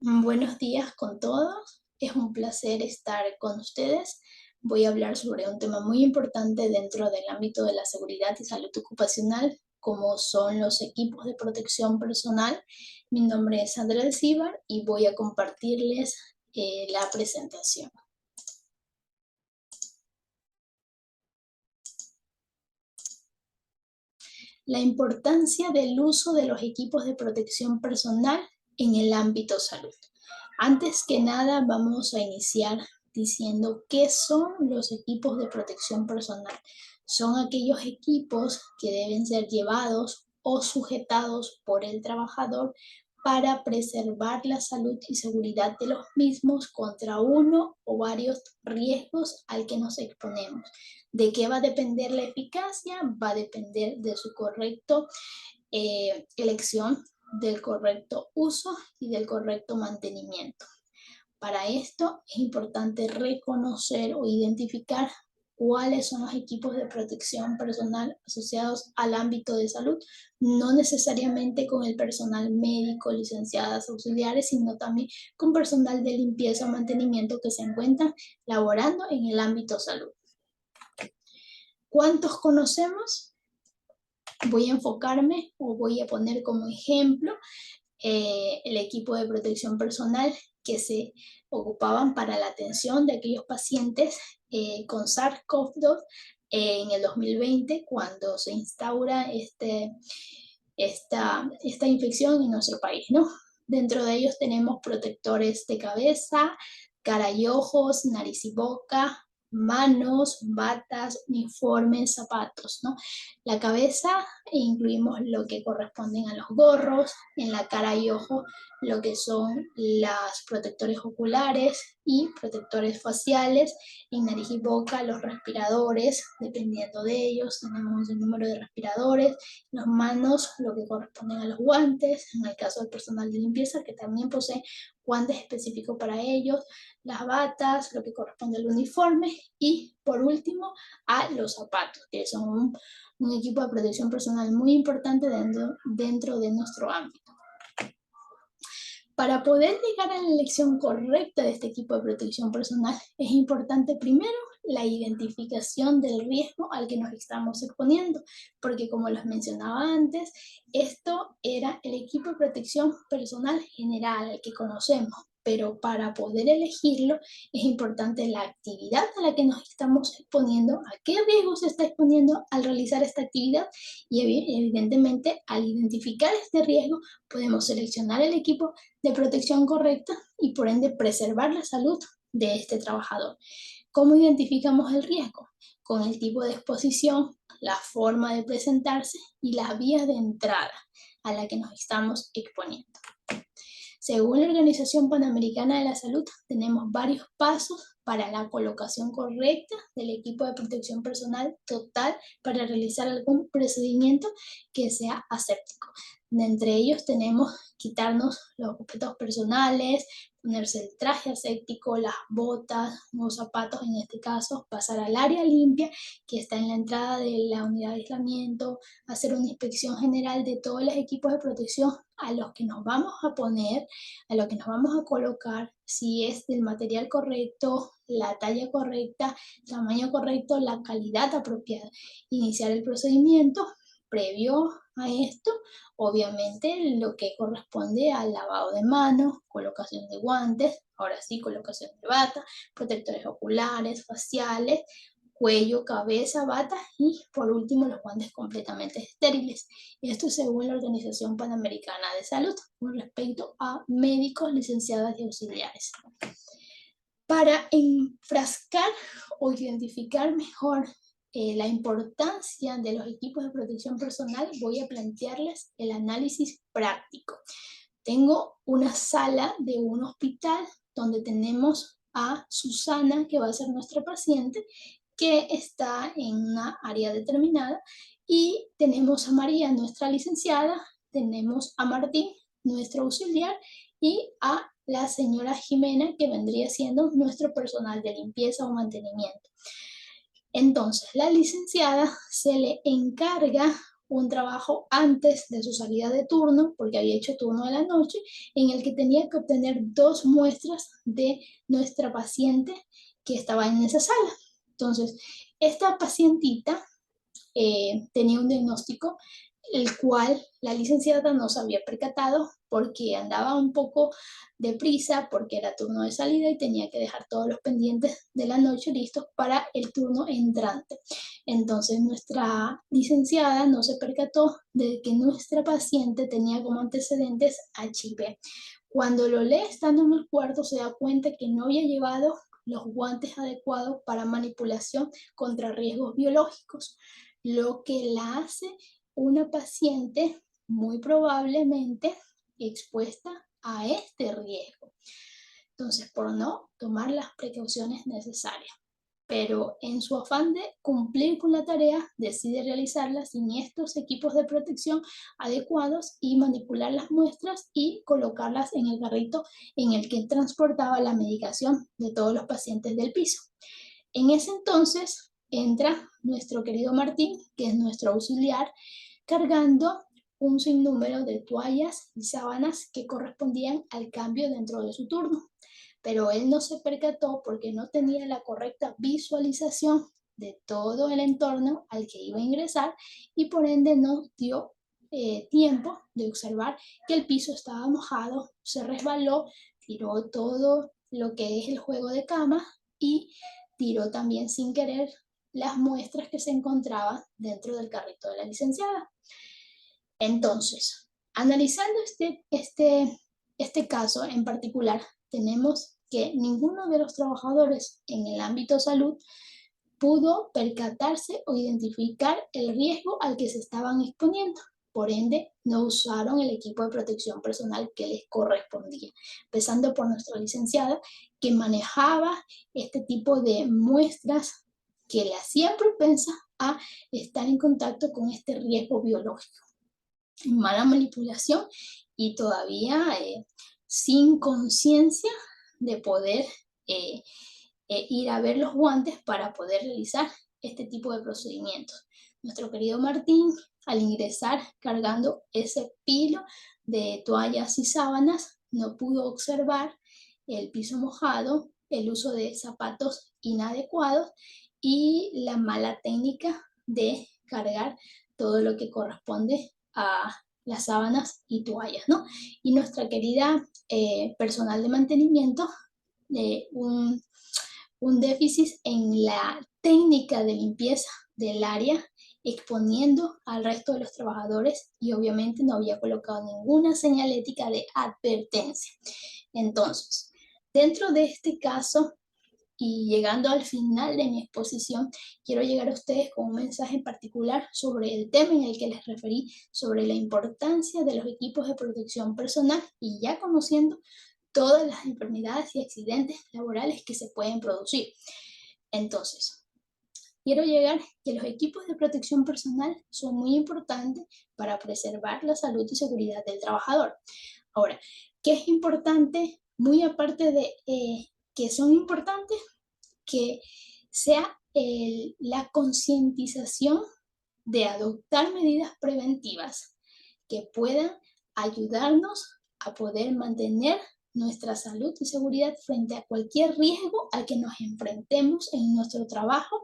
Buenos días con todos. Es un placer estar con ustedes. Voy a hablar sobre un tema muy importante dentro del ámbito de la seguridad y salud ocupacional, como son los equipos de protección personal. Mi nombre es Andrea Alcíbar y voy a compartirles la presentación. La importancia del uso de los equipos de protección personal en el ámbito salud. Antes que nada, vamos a iniciar diciendo qué son los equipos de protección personal. Son aquellos equipos que deben ser llevados o sujetados por el trabajador para preservar la salud y seguridad de los mismos contra uno o varios riesgos al que nos exponemos. ¿De qué va a depender la eficacia? Va a depender de su correcto elección, del correcto uso y del correcto mantenimiento. Para esto es importante reconocer o identificar cuáles son los equipos de protección personal asociados al ámbito de salud, no necesariamente con el personal médico, licenciadas, auxiliares, sino también con personal de limpieza o mantenimiento que se encuentran laborando en el ámbito salud. ¿Cuántos conocemos? Voy a enfocarme o voy a poner como ejemplo el equipo de protección personal que se ocupaban para la atención de aquellos pacientes con SARS-CoV-2 en el 2020, cuando se instaura esta infección en nuestro país, ¿no? Dentro de ellos tenemos protectores de cabeza, cara y ojos, nariz y boca, manos, batas, uniformes, zapatos, ¿no? La cabeza incluimos lo que corresponden a los gorros, en la cara y ojo lo que son los protectores oculares y protectores faciales, en nariz y boca los respiradores, dependiendo de ellos tenemos el número de respiradores, las manos lo que corresponden a los guantes, en el caso del personal de limpieza que también posee guantes específicos para ellos, las batas, lo que corresponde al uniforme y por último a los zapatos, que son un equipo de protección personal muy importante dentro de nuestro ámbito. Para poder llegar a la elección correcta de este equipo de protección personal, es importante primero la identificación del riesgo al que nos estamos exponiendo, porque como les mencionaba antes, esto era el equipo de protección personal general, el que conocemos, pero para poder elegirlo es importante la actividad a la que nos estamos exponiendo, a qué riesgo se está exponiendo al realizar esta actividad y evidentemente al identificar este riesgo podemos seleccionar el equipo de protección correcta y por ende preservar la salud de este trabajador. ¿Cómo identificamos el riesgo? Con el tipo de exposición, la forma de presentarse y las vías de entrada a la que nos estamos exponiendo. Según la Organización Panamericana de la Salud, tenemos varios pasos para la colocación correcta del equipo de protección personal total para realizar algún procedimiento que sea aséptico. De entre ellos tenemos quitarnos los objetos personales, ponerse el traje aséptico, las botas, los zapatos en este caso, pasar al área limpia que está en la entrada de la unidad de aislamiento, hacer una inspección general de todos los equipos de protección a los que nos vamos a poner, a lo que nos vamos a colocar, si es del material correcto, la talla correcta, tamaño correcto, la calidad apropiada. Iniciar el procedimiento. Previo a esto, obviamente lo que corresponde al lavado de manos, colocación de guantes, ahora sí, colocación de bata, protectores oculares, faciales, cuello, cabeza, bata y por último los guantes completamente estériles. Esto según la Organización Panamericana de Salud con respecto a médicos, licenciadas y auxiliares. Para enfrascar o identificar mejor la importancia de los equipos de protección personal, voy a plantearles el análisis práctico. Tengo una sala de un hospital donde tenemos a Susana, que va a ser nuestra paciente, que está en una área determinada, y tenemos a María, nuestra licenciada, tenemos a Martín, nuestro auxiliar, y a la señora Jimena, que vendría siendo nuestro personal de limpieza o mantenimiento. Entonces, la licenciada se le encarga un trabajo antes de su salida de turno, porque había hecho turno de la noche, en el que tenía que obtener 2 muestras de nuestra paciente que estaba en esa sala. Entonces, esta pacientita tenía un diagnóstico el cual la licenciada no se había percatado porque andaba un poco deprisa, porque era turno de salida y tenía que dejar todos los pendientes de la noche listos para el turno entrante. Entonces nuestra licenciada no se percató de que nuestra paciente tenía como antecedentes HIV. Cuando lo lee estando en el cuarto se da cuenta que no había llevado los guantes adecuados para manipulación contra riesgos biológicos, lo que la hace una paciente muy probablemente expuesta a este riesgo. Entonces, por no tomar las precauciones necesarias. Pero en su afán de cumplir con la tarea, decide realizarla sin estos equipos de protección adecuados y manipular las muestras y colocarlas en el carrito en el que transportaba la medicación de todos los pacientes del piso. En ese entonces entra nuestro querido Martín, que es nuestro auxiliar, cargando un sinnúmero de toallas y sábanas que correspondían al cambio dentro de su turno. Pero él no se percató porque no tenía la correcta visualización de todo el entorno al que iba a ingresar y por ende no dio tiempo de observar que el piso estaba mojado, se resbaló, tiró todo lo que es el juego de cama y tiró también sin querer las muestras que se encontraban dentro del carrito de la licenciada. Entonces, analizando este caso en particular, tenemos que ninguno de los trabajadores en el ámbito salud pudo percatarse o identificar el riesgo al que se estaban exponiendo. Por ende, no usaron el equipo de protección personal que les correspondía, empezando por nuestra licenciada, que manejaba este tipo de muestras que le hacían propensa a estar en contacto con este riesgo biológico. Mala manipulación y todavía sin conciencia de poder ir a ver los guantes para poder realizar este tipo de procedimientos. Nuestro querido Martín, al ingresar cargando ese pilo de toallas y sábanas, no pudo observar el piso mojado, el uso de zapatos inadecuados y la mala técnica de cargar todo lo que corresponde a las sábanas y toallas, ¿no? Y nuestra querida personal de mantenimiento, un déficit en la técnica de limpieza del área, exponiendo al resto de los trabajadores y obviamente no había colocado ninguna señalética de advertencia. Entonces, dentro de este caso y llegando al final de mi exposición, quiero llegar a ustedes con un mensaje en particular sobre el tema en el que les referí, sobre la importancia de los equipos de protección personal y ya conociendo todas las enfermedades y accidentes laborales que se pueden producir. Entonces, quiero llegar que los equipos de protección personal son muy importantes para preservar la salud y seguridad del trabajador. Ahora, ¿qué es importante? Muy aparte de que son importantes, que sea la concientización de adoptar medidas preventivas que puedan ayudarnos a poder mantener nuestra salud y seguridad frente a cualquier riesgo al que nos enfrentemos en nuestro trabajo,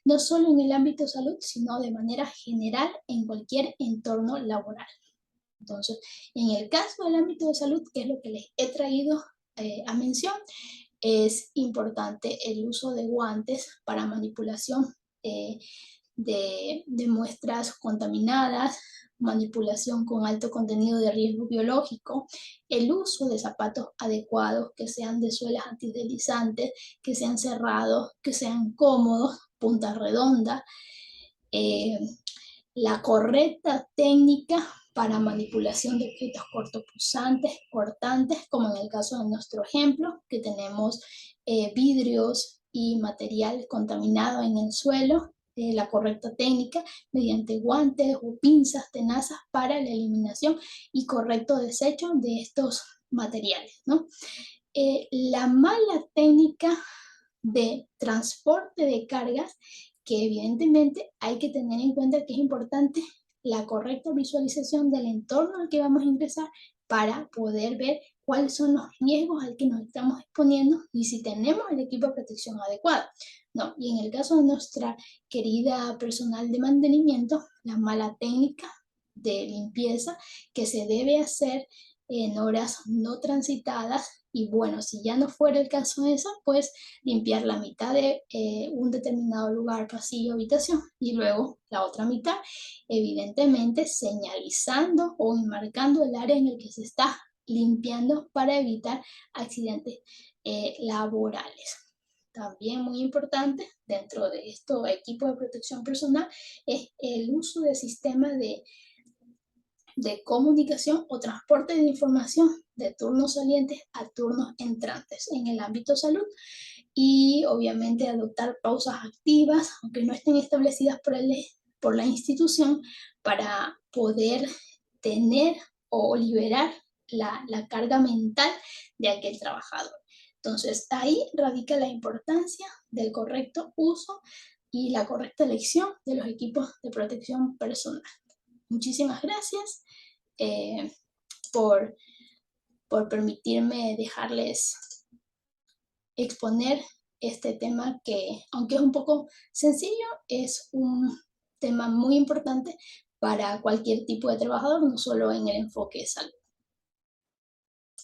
no solo en el ámbito salud, sino de manera general en cualquier entorno laboral. Entonces, en el caso del ámbito de salud, que es lo que les he traído a mención, es importante el uso de guantes para manipulación de muestras contaminadas, manipulación con alto contenido de riesgo biológico, el uso de zapatos adecuados que sean de suelas antideslizantes, que sean cerrados, que sean cómodos, punta redonda, la correcta técnica para manipulación de objetos cortopunzantes, cortantes, como en el caso de nuestro ejemplo, que tenemos vidrios y material contaminado en el suelo, la correcta técnica mediante guantes o pinzas, tenazas para la eliminación y correcto desecho de estos materiales, ¿no? La mala técnica de transporte de cargas, que evidentemente hay que tener en cuenta que es importante la correcta visualización del entorno al que vamos a ingresar para poder ver cuáles son los riesgos al que nos estamos exponiendo y si tenemos el equipo de protección adecuado. No, y en el caso de nuestra querida personal de mantenimiento, la mala técnica de limpieza que se debe hacer en horas no transitadas y bueno, si ya no fuera el caso de eso, pues limpiar la mitad de un determinado lugar, pasillo, habitación y luego la otra mitad, evidentemente señalizando o enmarcando el área en el que se está limpiando para evitar accidentes laborales. También muy importante dentro de estos equipos de protección personal es el uso de sistemas de comunicación o transporte de información de turnos salientes a turnos entrantes en el ámbito salud y obviamente adoptar pausas activas, aunque no estén establecidas por la institución, para poder tener o liberar la carga mental de aquel trabajador. Entonces, ahí radica la importancia del correcto uso y la correcta elección de los equipos de protección personal. Muchísimas gracias eh, por, por permitirme dejarles exponer este tema que, aunque es un poco sencillo, es un tema muy importante para cualquier tipo de trabajador, no solo en el enfoque de salud.